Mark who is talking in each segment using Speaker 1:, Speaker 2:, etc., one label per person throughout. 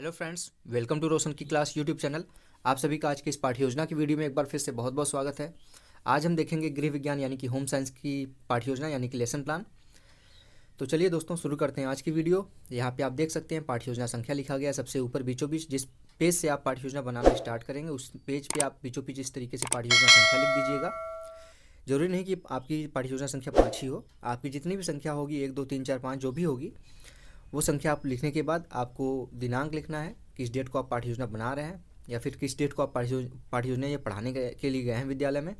Speaker 1: Hello friends, welcome to रोशन की class YouTube channel. आप सभी का आज की इस पाठ्य योजना की वीडियो में एक बार फिर से बहुत बहुत स्वागत है। आज हम देखेंगे गृह विज्ञान यानी कि होम साइंस की पाठ्य योजना यानी कि लेसन प्लान। तो चलिए दोस्तों शुरू करते हैं आज की वीडियो। यहाँ पे आप देख सकते हैं पाठ्य योजना संख्या लिखा गया है सबसे ऊपर बीचों बीच। जिस पेज से आप पाठ्य योजना बनाना स्टार्ट करेंगे उस पेज पर आप बीचों बीच इस तरीके से पाठ्य योजना संख्या लिख दीजिएगा। जरूरी नहीं कि आपकी पाठ्य योजना संख्या 5 ही हो, आपकी जितनी भी संख्या होगी 1 2 3 4 5 जो भी होगी वो संख्या आप लिखने के बाद आपको दिनांक लिखना है, किस डेट को आप पाठ्य योजना बना रहे हैं या फिर किस डेट को आप पाठ्य योजना ये पढ़ाने के लिए गए हैं विद्यालय में।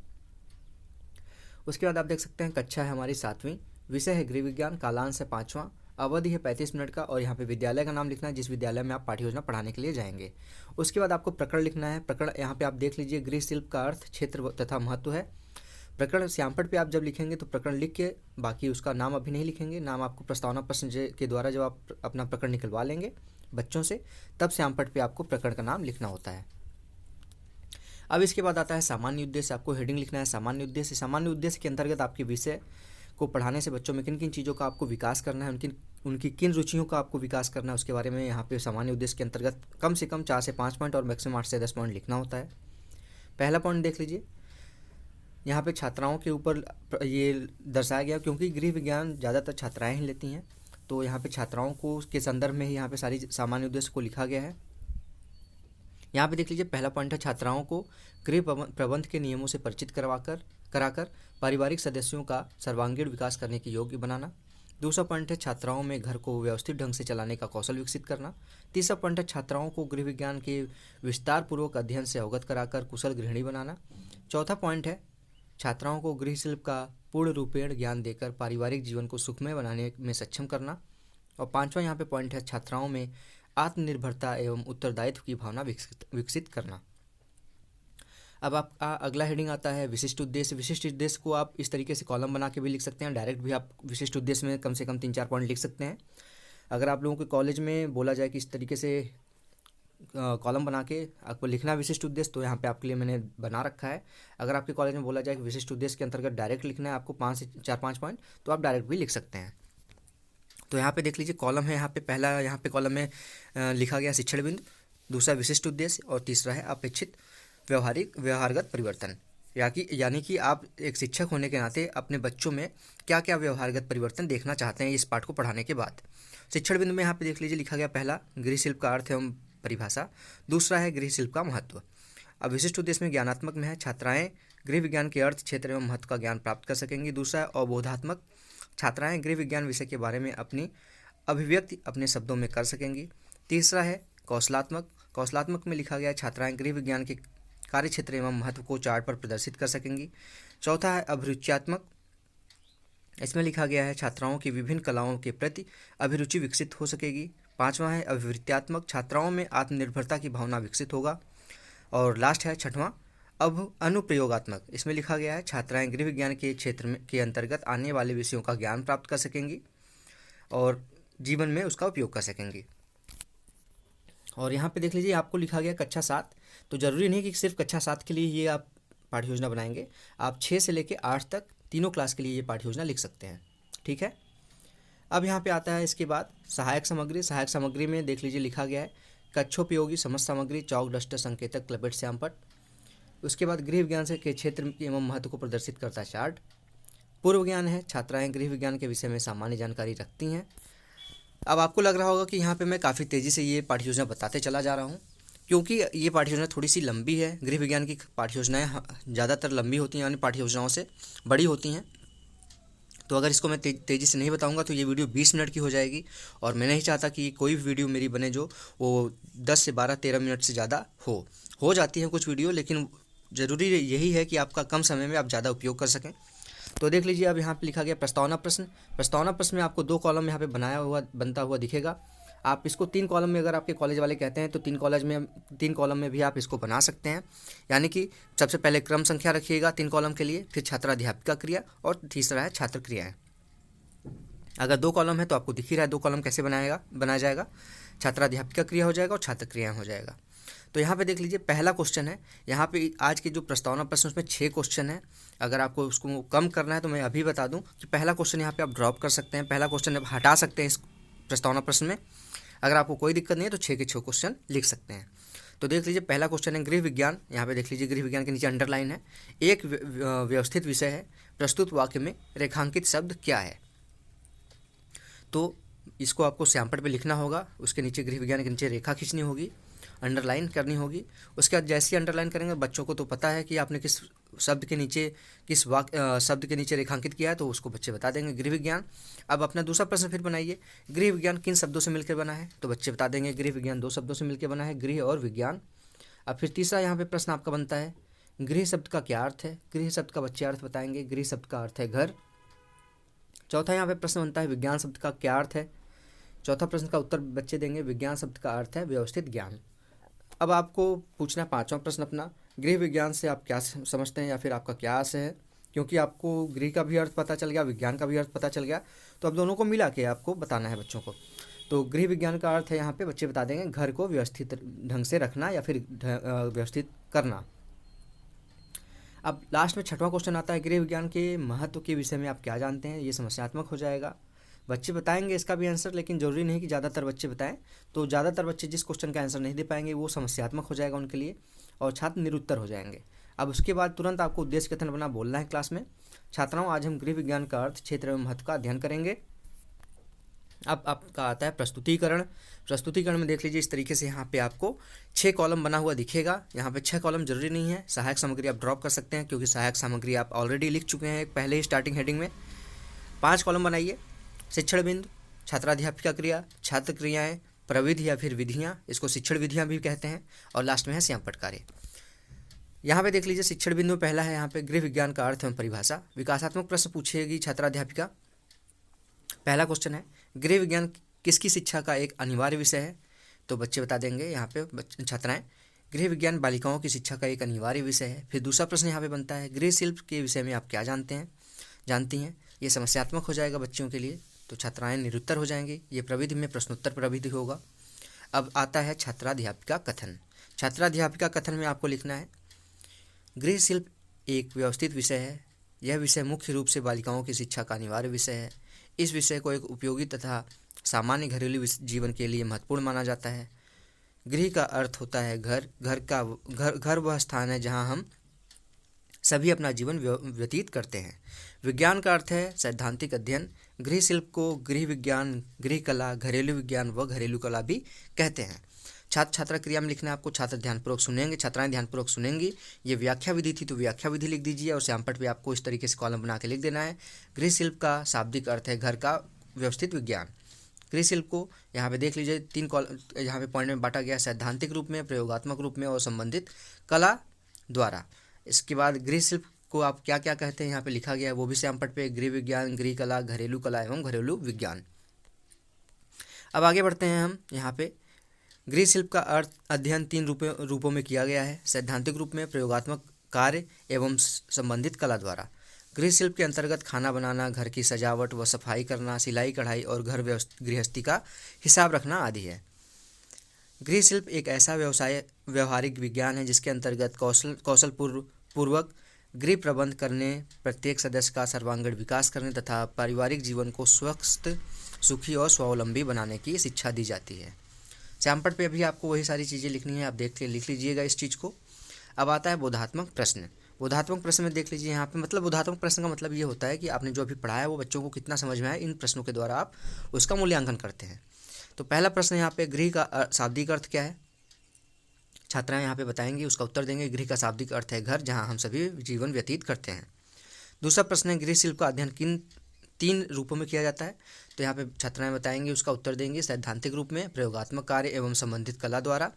Speaker 1: उसके बाद आप देख सकते हैं कक्षा है हमारी 7वीं, विषय है गृह विज्ञान, कालांश है 5वां, अवधि है 35 मिनट का और यहाँ पे विद्यालय का नाम लिखना है जिस विद्यालय में आप पाठ्य योजना पढ़ाने के लिए जाएंगे। उसके बाद आपको प्रकरण लिखना है। प्रकरण यहाँ पे आप देख लीजिए, गृह शिल्प का अर्थ, क्षेत्र तथा महत्व है। प्रकरण श्यामपट पे आप जब लिखेंगे तो प्रकरण लिख के बाकी उसका नाम अभी नहीं लिखेंगे, नाम आपको प्रस्तावना प्रश्न के द्वारा जब आप अपना प्रकरण निकलवा लेंगे बच्चों से तब श्यामपट पे आपको प्रकरण का नाम लिखना होता है। अब इसके बाद आता है सामान्य उद्देश्य। आपको हेडिंग लिखना है सामान्य उद्देश्य। सामान्य उद्देश्य के अंतर्गत आपके विषय को पढ़ाने से बच्चों में किन किन चीज़ों का आपको विकास करना है, उनकी किन रुचियों का आपको विकास करना है उसके बारे में यहाँ पे सामान्य उद्देश्य के अंतर्गत कम से कम 4 से 5 पॉइंट और मैक्सिमम 8 से 10 पॉइंट लिखना होता है। पहला पॉइंट देख लीजिए, यहाँ पे छात्राओं के ऊपर ये दर्शाया गया क्योंकि गृह विज्ञान ज़्यादातर छात्राएं ही लेती हैं, तो यहाँ पे छात्राओं को के संदर्भ में ही यहाँ पे सारी सामान्य उद्देश्य को लिखा गया है। यहाँ पे देख लीजिए, पहला पॉइंट है छात्राओं को गृह प्रबंध के नियमों से परिचित कराकर पारिवारिक सदस्यों का सर्वांगीण विकास करने के योग्य बनाना। दूसरा पॉइंट है छात्राओं में घर को व्यवस्थित ढंग से चलाने का कौशल विकसित करना। तीसरा पॉइंट है छात्राओं को गृह विज्ञान के विस्तार पूर्वक अध्ययन से अवगत कराकर कुशल गृहिणी बनाना। चौथा पॉइंट है छात्राओं को गृह शिल्प का पूर्ण रूपेण ज्ञान देकर पारिवारिक जीवन को सुखमय बनाने में सक्षम करना। और पांचवा यहाँ पे पॉइंट है छात्राओं में आत्मनिर्भरता एवं उत्तरदायित्व की भावना विकसित करना। अब आपका अगला हेडिंग आता है विशिष्ट उद्देश्य। विशिष्ट उद्देश्य को आप इस तरीके से कॉलम बना के भी लिख सकते हैं, डायरेक्ट भी आप विशिष्ट उद्देश्य में कम से कम 3-4 पॉइंट लिख सकते हैं। अगर आप लोगों के कॉलेज में बोला जाए कि इस तरीके से कॉलम बना के आपको लिखना विशिष्ट उद्देश्य, तो यहाँ पे आपके लिए मैंने बना रखा है। अगर आपके कॉलेज में बोला जाए कि विशिष्ट उद्देश्य के अंतर्गत डायरेक्ट लिखना है आपको 5 से 4-5 पॉइंट, तो आप डायरेक्ट भी लिख सकते हैं। तो यहाँ पे देख लीजिए कॉलम है, यहाँ पे पहला यहाँ पे कॉलम में लिखा गया शिक्षण बिंदु, दूसरा विशिष्ट उद्देश्य और तीसरा है अपेक्षित व्यवहारगत परिवर्तन। यानी कि आप एक शिक्षक होने के नाते अपने बच्चों में क्या क्या व्यवहारगत परिवर्तन देखना चाहते हैं इस पाठ को पढ़ाने के बाद। शिक्षण बिंदु में यहाँ पे देख लीजिए लिखा गया, पहला गृह शिल्प का अर्थ एवं परिभाषा, दूसरा है गृह शिल्प का महत्व। अब विशिष्ट उद्देश्य में ज्ञानात्मक में है छात्राएं गृह विज्ञान के अर्थ, क्षेत्र एवं महत्व का ज्ञान प्राप्त कर सकेंगी। दूसरा है अवबोधात्मक, छात्राएं गृह विज्ञान विषय के बारे में अपनी अभिव्यक्ति अपने शब्दों में कर सकेंगी। तीसरा है कौशलात्मक। कौशलात्मक में लिखा गया है छात्राएं गृह विज्ञान के कार्य क्षेत्र एवं महत्व को चार्ट पर प्रदर्शित कर सकेंगी। चौथा है अभिरुच्यात्मक। इसमें लिखा गया है छात्राओं की विभिन्न कलाओं के प्रति अभिरुचि विकसित हो सकेगी। पांचवा है अभिवृत्त्यात्मक, छात्राओं में आत्मनिर्भरता की भावना विकसित होगा। और लास्ट है छठवां अनुप्रयोगात्मक। इसमें लिखा गया है छात्राएं गृह विज्ञान के क्षेत्र में के अंतर्गत आने वाले विषयों का ज्ञान प्राप्त कर सकेंगी और जीवन में उसका उपयोग कर सकेंगी। और यहाँ पे देख लीजिए आपको लिखा गया कक्षा 7, तो ज़रूरी नहीं कि सिर्फ कक्षा 7 के लिए ये आप पाठ्य योजना बनाएंगे, आप 6 से लेकर 8 तक तीनों क्लास के लिए ये पाठ्य योजना लिख सकते हैं। ठीक है। अब यहाँ पे आता है इसके बाद सहायक सामग्री। सहायक सामग्री में देख लीजिए लिखा गया है कक्षोपयोगी समस्त सामग्री, चौक, डस्टर, संकेतक, क्लपेट, श्यामपट। उसके बाद गृह विज्ञान से के क्षेत्र एवं महत्व को प्रदर्शित करता चार्ट। पूर्व ज्ञान है, छात्राएं गृह विज्ञान के विषय में सामान्य जानकारी रखती हैं। अब आपको लग रहा होगा कि यहाँ पे मैं काफ़ी तेज़ी से ये पाठ्य योजना बताते चला जा रहा हूँ क्योंकि ये पाठ्य योजना थोड़ी सी लंबी है। गृह विज्ञान की पाठ्य योजनाएँ ज़्यादातर लंबी होती हैं, यानी पाठ्य योजनाओं से बड़ी होती हैं। तो अगर इसको मैं तेज़ी से नहीं बताऊंगा तो ये वीडियो 20 मिनट की हो जाएगी और मैं नहीं चाहता कि कोई भी वीडियो मेरी बने जो वो 10 से 12-13 मिनट से ज़्यादा हो जाती हैं कुछ वीडियो, लेकिन ज़रूरी यही है कि आपका कम समय में आप ज़्यादा उपयोग कर सकें। तो देख लीजिए अब यहाँ पे लिखा गया प्रस्तावना प्रश्न। प्रस्तावना प्रश्न में आपको 2 कॉलम यहाँ पे बनता हुआ दिखेगा। आप इसको 3 कॉलम में, अगर आपके कॉलेज वाले कहते हैं तो 3 कॉलम में भी आप इसको बना सकते हैं। यानी कि सबसे पहले क्रम संख्या रखिएगा 3 कॉलम के लिए, फिर छात्राध्यापिका क्रिया और तीसरा है छात्र क्रियाएँ। अगर 2 कॉलम है तो आपको दिख ही रहा है 2 कॉलम कैसे बनाया जाएगा, छात्राध्यापिका क्रिया हो जाएगा और छात्र क्रियाएँ हो जाएगा। तो यहाँ पे देख लीजिए पहला क्वेश्चन है, यहाँ पे आज के जो प्रस्तावना प्रश्न उसमें 6 क्वेश्चन है। अगर आपको उसको कम करना है तो मैं अभी बता दूं कि पहला क्वेश्चन यहाँ पे आप ड्रॉप कर सकते हैं, पहला क्वेश्चन आप हटा सकते हैं इस प्रस्तावना प्रश्न में। अगर आपको कोई दिक्कत नहीं है तो 6 के 6 क्वेश्चन लिख सकते हैं। तो देख लीजिए, पहला क्वेश्चन है गृह विज्ञान। यहाँ पे देख लीजिए, गृह विज्ञान के नीचे अंडरलाइन है। एक व्यवस्थित विषय है, प्रस्तुत वाक्य में रेखांकित शब्द क्या है। तो इसको आपको श्यामपट्ट पे लिखना होगा, उसके नीचे गृह विज्ञान के नीचे रेखा खींचनी होगी, अंडरलाइन करनी होगी। उसके बाद जैसे ही अंडरलाइन करेंगे, बच्चों को तो पता है कि आपने किस शब्द के नीचे, किस वाक्य शब्द के नीचे रेखांकित किया है, तो उसको बच्चे बता देंगे गृह विज्ञान। अब अपना दूसरा प्रश्न फिर बनाइए, गृह विज्ञान किन शब्दों से मिलकर बना है, तो बच्चे बता देंगे गृह विज्ञान 2 शब्दों से मिलकर बना है, गृह और विज्ञान। अब फिर तीसरा यहाँ पे प्रश्न आपका बनता है, गृह शब्द का क्या अर्थ है। गृह शब्द का बच्चे अर्थ बताएंगे, गृह शब्द का अर्थ है घर। चौथा यहाँ पे प्रश्न बनता है, विज्ञान शब्द का क्या अर्थ है। चौथा प्रश्न का उत्तर बच्चे देंगे, विज्ञान शब्द का अर्थ है व्यवस्थित ज्ञान। अब आपको पूछना है पांचवा प्रश्न अपना, गृह विज्ञान से आप क्या समझते हैं या फिर आपका क्या आशय है। क्योंकि आपको गृह का भी अर्थ पता चल गया, विज्ञान का भी अर्थ पता चल गया, तो अब दोनों को मिला के आपको बताना है बच्चों को। तो गृह विज्ञान का अर्थ है यहाँ पे बच्चे बता देंगे घर को व्यवस्थित ढंग से रखना या फिर व्यवस्थित करना। अब लास्ट में छठवां क्वेश्चन आता है, गृह विज्ञान के महत्व के विषय में आप क्या जानते हैं। ये समस्यात्मक हो जाएगा, बच्चे बताएंगे इसका भी आंसर, लेकिन जरूरी नहीं कि ज़्यादातर बच्चे बताएं। तो ज़्यादातर बच्चे जिस क्वेश्चन का आंसर नहीं दे पाएंगे वो समस्यात्मक हो जाएगा उनके लिए, और छात्र निरुत्तर हो जाएंगे। अब उसके बाद तुरंत आपको उद्देश्य कथन बना बोलना है क्लास में। छात्राओं, आज हम गृह विज्ञान का अर्थ, क्षेत्र एवं महत्व का अध्ययन करेंगे। अब आपका आता है प्रस्तुतिकरण। प्रस्तुतिकरण में देख लीजिए, इस तरीके से यहाँ पे आपको 6 कॉलम बना हुआ दिखेगा। यहाँ पे 6 कॉलम जरूरी नहीं है, सहायक सामग्री आप ड्रॉप कर सकते हैं, क्योंकि सहायक सामग्री आप ऑलरेडी लिख चुके हैं पहले ही स्टार्टिंग हेडिंग में। 5 कॉलम बनाइए, शिक्षण बिंदु, छात्राध्यापिका क्रिया, छात्र क्रियाएं, प्रविधि या फिर विधियाँ, इसको शिक्षण विधियाँ भी कहते हैं, और लास्ट में है श्यामपट्ट कार्य। यहाँ पे देख लीजिए, शिक्षण बिंदु पहला है यहाँ पे गृह विज्ञान का अर्थ एवं परिभाषा। विकासात्मक प्रश्न पूछेगी छात्राध्यापिका। पहला क्वेश्चन है, गृह विज्ञान किसकी शिक्षा का एक अनिवार्य विषय है। तो बच्चे बता देंगे यहाँ पे छात्राएं, गृह विज्ञान बालिकाओं की शिक्षा का एक अनिवार्य विषय है। फिर दूसरा प्रश्न यहाँ पे बनता है, गृह शिल्प के विषय में आप क्या जानती हैं। ये समस्यात्मक हो जाएगा बच्चों के लिए, तो छात्राएं निरुत्तर हो जाएंगी। ये प्रविधि में प्रश्नोत्तर प्रविधि होगा। अब आता है छात्राध्यापिका कथन। छात्राध्यापिका कथन में आपको लिखना है, गृह शिल्प एक व्यवस्थित विषय है। यह विषय मुख्य रूप से बालिकाओं की शिक्षा का अनिवार्य विषय है। इस विषय को एक उपयोगी तथा सामान्य घरेलू जीवन के लिए महत्वपूर्ण माना जाता है। गृह का अर्थ होता है घर। घर वह स्थान है जहाँ हम सभी अपना जीवन व्यतीत करते हैं। विज्ञान का अर्थ है सैद्धांतिक अध्ययन। गृह शिल्प को गृह विज्ञान, गृह कला, घरेलू विज्ञान व घरेलू कला भी कहते हैं। छात्र छात्रा क्रिया में लिखना है आपको, छात्र ध्यानपूर्वक सुनेंगे, छात्राएं ध्यानपूर्वक सुनेंगी। ये व्याख्या विधि थी, तो व्याख्या विधि लिख दीजिए, और श्यामपट्ट पे आपको इस तरीके से कॉलम बना के लिख देना है। गृह शिल्प का शाब्दिक अर्थ है घर का व्यवस्थित विज्ञान। गृह शिल्प को यहाँ पे देख लीजिए 3 कॉलम यहाँ पे पॉइंट में बांटा गया, सैद्धांतिक रूप में, प्रयोगात्मक रूप में और संबंधित कला द्वारा। इसके बाद गृह शिल्प को आप क्या क्या कहते हैं यहाँ पे लिखा गया है, वो भी श्यामपट्ट पे, गृह विज्ञान, गृह कला, घरेलू कला एवं घरेलू विज्ञान। अब आगे बढ़ते हैं हम। यहाँ पे गृह शिल्प का अर्थ अध्ययन 3 रूपों में किया गया है, सैद्धांतिक रूप में, प्रयोगात्मक कार्य एवं संबंधित कला द्वारा। गृह शिल्प के अंतर्गत खाना बनाना, घर की सजावट व सफाई करना, सिलाई कढ़ाई और घर गृहस्थी का हिसाब रखना आदि है। गृह शिल्प एक ऐसा व्यवहारिक विज्ञान है जिसके अंतर्गत कौशल पूर्वक गृह प्रबंध करने, प्रत्येक सदस्य का सर्वांगीण विकास करने तथा पारिवारिक जीवन को स्वस्थ, सुखी और स्वावलंबी बनाने की शिक्षा दी जाती है। श्यामपट्ट पे भी आपको वही सारी चीज़ें लिखनी है, आप लिख लीजिएगा इस चीज़ को। अब आता है बोधात्मक प्रश्न। बोधात्मक प्रश्न में देख लीजिए यहाँ पे, मतलब बोधात्मक प्रश्न का मतलब ये होता है कि आपने जो अभी पढ़ाया है वो बच्चों को कितना समझ में आया, इन प्रश्नों के द्वारा आप उसका मूल्यांकन करते हैं। तो पहला प्रश्न यहाँ पे, गृह का शाब्दिक अर्थ क्या है। छात्राएं यहाँ पे बताएंगी, उसका उत्तर देंगे, गृह का शाब्दिक अर्थ है घर, जहाँ हम सभी जीवन व्यतीत करते हैं। दूसरा प्रश्न है, गृह शिल्प का अध्ययन किन 3 रूपों में किया जाता है। तो यहाँ पे छात्राएं बताएंगी, उसका उत्तर देंगे, सैद्धांतिक रूप में, प्रयोगात्मक कार्य एवं संबंधित कला द्वारा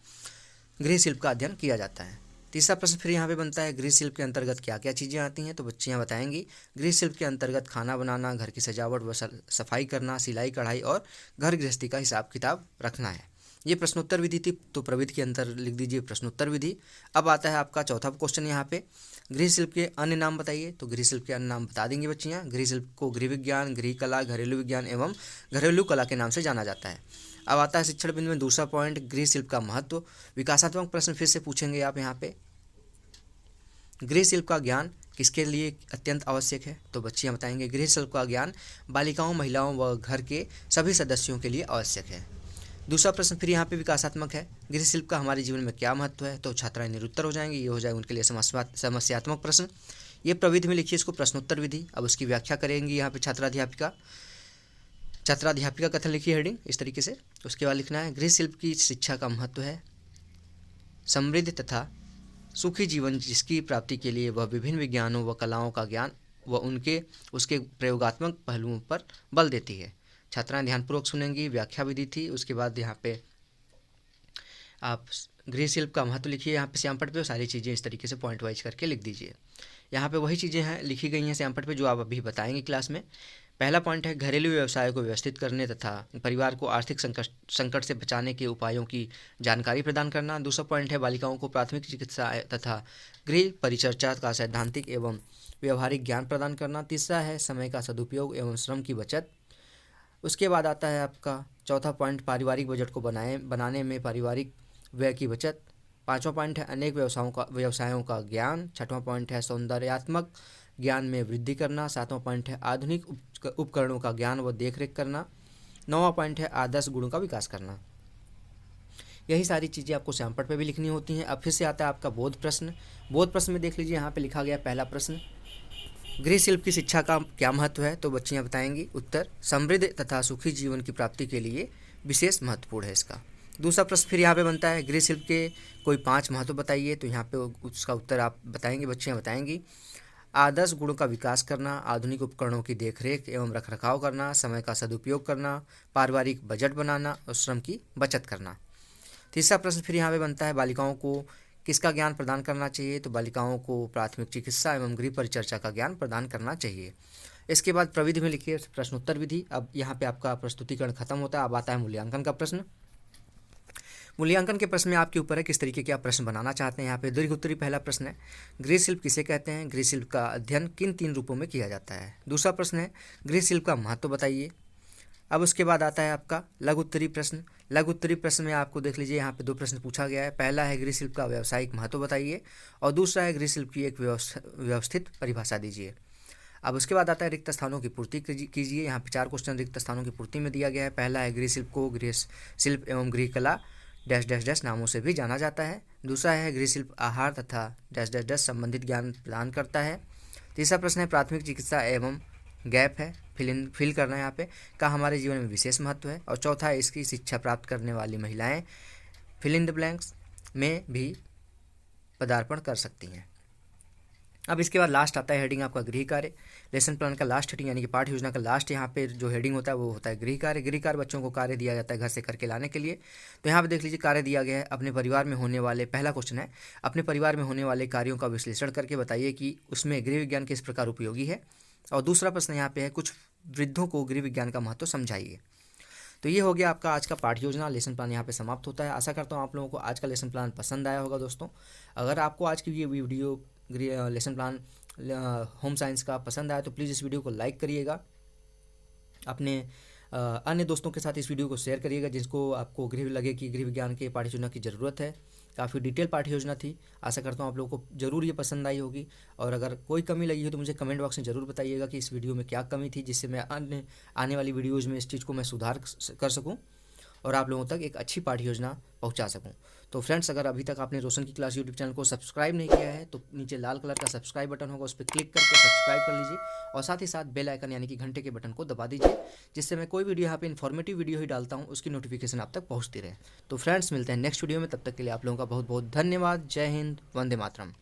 Speaker 1: गृह शिल्प का अध्ययन किया जाता है। तीसरा प्रश्न फिर यहाँ पे बनता है, गृह शिल्प के अंतर्गत क्या क्या चीज़ें आती हैं। तो बच्चे यहाँ बताएंगी, गृह शिल्प के अंतर्गत खाना बनाना, घर की सजावट व सफाई करना, सिलाई कढ़ाई और घर गृहस्थी का हिसाब किताब रखना है। ये प्रश्नोत्तर विधि थी, तो प्रविधि के अंतर लिख दीजिए प्रश्नोत्तर विधि। अब आता है आपका चौथा क्वेश्चन यहाँ पे, गृह शिल्प के अन्य नाम बताइए। तो गृह शिल्प के अन्य नाम बता देंगे बच्चे यहाँ। गृह शिल्प को गृह विज्ञान, गृह कला, घरेलू विज्ञान एवं घरेलू कला के नाम से जाना जाता है। अब आता है शिक्षण बिंदु में दूसरा पॉइंट, गृह शिल्प का महत्व। विकासात्मक प्रश्न फिर से पूछेंगे आप यहाँ पे, गृह शिल्प का ज्ञान किसके लिए अत्यंत आवश्यक है। तो बच्चियाँ बताएंगे, गृह शिल्प का ज्ञान बालिकाओं, महिलाओं व घर के सभी सदस्यों के लिए आवश्यक है। दूसरा प्रश्न फिर यहाँ पे विकासात्मक है, गृह शिल्प का हमारे जीवन में क्या महत्व है, तो छात्राएं निरुत्तर हो जाएंगी। ये हो जाएगा उनके लिए समस्यात्मक प्रश्न। ये प्रविधि में लिखिए इसको प्रश्नोत्तर विधि। अब उसकी व्याख्या करेंगी यहाँ पे छात्राध्यापिका कथन लिखिए हेडिंग इस तरीके से। उसके बाद लिखना है, गृह शिल्प की शिक्षा का महत्व है समृद्ध तथा सुखी जीवन जिसकी प्राप्ति के लिए वह विभिन्न विज्ञानों व कलाओं का ज्ञान व उसके प्रयोगात्मक पहलुओं पर बल देती है। छात्राएं ध्यानपूर्वक सुनेंगी। व्याख्या विधि थी। उसके बाद यहाँ पे आप गृह शिल्प का महत्व लिखिए यहाँ पे श्यामपट्ट पे, सारी चीज़ें इस तरीके से पॉइंट वाइज करके लिख दीजिए। यहाँ पे वही चीज़ें हैं लिखी गई हैं श्यामपट्ट पे जो आप अभी बताएंगे क्लास में। पहला पॉइंट है घरेलू व्यवसाय को व्यवस्थित करने तथा परिवार को आर्थिक संकट से बचाने के उपायों की जानकारी प्रदान करना। दूसरा पॉइंट है बालिकाओं को प्राथमिक चिकित्सा तथा गृह परिचर्चा का सैद्धांतिक एवं व्यवहारिक ज्ञान प्रदान करना। तीसरा है समय का सदुपयोग एवं श्रम की बचत। उसके बाद आता है आपका चौथा पॉइंट पारिवारिक बजट को बनाने में पारिवारिक व्यय की बचत। पांचवा पॉइंट है अनेक व्यवसायों का ज्ञान। छठवां पॉइंट है सौंदर्यात्मक ज्ञान में वृद्धि करना। सातवां पॉइंट है आधुनिक उपकरणों का ज्ञान व देखरेख करना। नौवां पॉइंट है आदर्श गुणों का विकास करना। यही सारी चीज़ें आपको श्यामपट्ट पे भी लिखनी होती हैं। अब फिर से आता है आपका बोध प्रश्न। बोध प्रश्न में देख लीजिए यहाँ पे लिखा गया पहला प्रश्न, गृह शिल्प की शिक्षा का क्या महत्व है, तो बच्चियाँ बताएंगी। उत्तर, समृद्ध तथा सुखी जीवन की प्राप्ति के लिए विशेष महत्वपूर्ण है इसका। दूसरा प्रश्न फिर यहाँ पे बनता है, गृह शिल्प के कोई 5 महत्व बताइए, तो यहाँ पे उसका उत्तर आप बताएंगे, बच्चियाँ बताएंगी। आदर्श गुणों का विकास करना, आधुनिक उपकरणों की देखरेख एवं रखरखाव करना, समय का सदुपयोग करना, पारिवारिक बजट बनाना और श्रम की बचत करना। तीसरा प्रश्न फिर यहाँ पे बनता है, बालिकाओं को किसका ज्ञान प्रदान करना चाहिए, तो बालिकाओं को प्राथमिक चिकित्सा एवं गृह परिचर्चा का ज्ञान प्रदान करना चाहिए। इसके बाद प्रविधि में लिखिए प्रश्नोत्तर विधि। अब यहाँ पे आपका प्रस्तुतिकरण खत्म होता है। अब आता है मूल्यांकन का प्रश्न। मूल्यांकन के प्रश्न में आपके ऊपर है किस तरीके के आप प्रश्न बनाना चाहते हैं। यहाँ पे दीर्घ उत्तरी पहला प्रश्न है, गृह शिल्प किसे कहते हैं, गृह शिल्प का अध्ययन किन 3 रूपों में किया जाता है। दूसरा प्रश्न है, गृह शिल्प का महत्व बताइए। अब उसके बाद आता है आपका लघु उत्तरी प्रश्न। लघु उत्तरी प्रश्न में आपको देख लीजिए यहाँ पे 2 प्रश्न पूछा गया है। पहला है गृह शिल्प का व्यावसायिक महत्व बताइए और दूसरा है गृह शिल्प की एक व्यवस्थित परिभाषा दीजिए। अब उसके बाद आता है रिक्त स्थानों की पूर्ति कीजिए। यहाँ पे 4 क्वेश्चन रिक्त स्थानों की पूर्ति में दिया गया है। पहला है गृह शिल्प को गृह शिल्प एवं गृह कला डैश डैश डैश नामों से भी जाना जाता है। दूसरा है गृह शिल्प आहार तथा डैश डैश डैश संबंधित ज्ञान प्रदान करता है। तीसरा प्रश्न है प्राथमिक चिकित्सा एवं गैप है फिल करना है यहाँ पे का हमारे जीवन में विशेष महत्व है। और चौथा है इसकी शिक्षा प्राप्त करने वाली महिलाएं फिल इन द ब्लैंक्स में भी पदार्पण कर सकती हैं। अब इसके बाद लास्ट आता है हेडिंग आपका गृह कार्य। लेसन प्लान का लास्ट हेडिंग यानी कि पाठ्य योजना का लास्ट यहाँ पे जो हेडिंग होता है वो होता है गृह कार्य। गृह कार्य बच्चों को कार्य दिया जाता है घर से करके लाने के लिए। तो यहाँ पे देख लीजिए कार्य दिया गया है, अपने परिवार में होने वाले, पहला क्वेश्चन है, अपने परिवार में होने वाले कार्यों का विश्लेषण करके बताइए कि उसमें गृह विज्ञान किस प्रकार उपयोगी है। और दूसरा प्रश्न यहाँ पे है, कुछ वृद्धों को गृह विज्ञान का महत्व समझाइए। तो ये हो गया आपका आज का पाठ्य योजना। लेसन प्लान यहाँ पे समाप्त होता है। आशा करता हूँ आप लोगों को आज का लेसन प्लान पसंद आया होगा। दोस्तों, अगर आपको आज की ये video lesson plan home science का पसंद आया तो प्लीज़ इस वीडियो को लाइक करिएगा, अपने अन्य दोस्तों के साथ इस वीडियो को शेयर करिएगा जिसको आपको लगे कि गृह विज्ञान के पाठ्य योजना की ज़रूरत है। काफ़ी डिटेल पाठ्य योजना थी। आशा करता हूँ आप लोगों को ज़रूर ये पसंद आई होगी। और अगर कोई कमी लगी हो तो मुझे कमेंट बॉक्स में ज़रूर बताइएगा कि इस वीडियो में क्या कमी थी, जिससे मैं अन्य आने वाली वीडियोज़ में इस चीज़ को मैं सुधार कर सकूँ और आप लोगों तक एक अच्छी पाठ्य योजना पहुंचा सकूं। तो फ्रेंड्स, अगर अभी तक आपने रोशन की क्लास यूट्यूब चैनल को सब्सक्राइब नहीं किया है तो नीचे लाल कलर का सब्सक्राइब बटन होगा, उस पर क्लिक करके सब्सक्राइब कर लीजिए और साथ ही साथ बेल आइकन यानी कि घंटे के बटन को दबा दीजिए, जिससे मैं कोई वीडियो यहाँ पे इन्फॉर्मेटिव वीडियो ही डालता हूँ उसकी नोटिफिकेशन आप तक पहुँचती रहे। तो फ्रेंड्स, मिलते हैं नेक्स्ट वीडियो में। तब तक के लिए आप लोगों का बहुत बहुत धन्यवाद। जय हिंद, वंदे मातरम।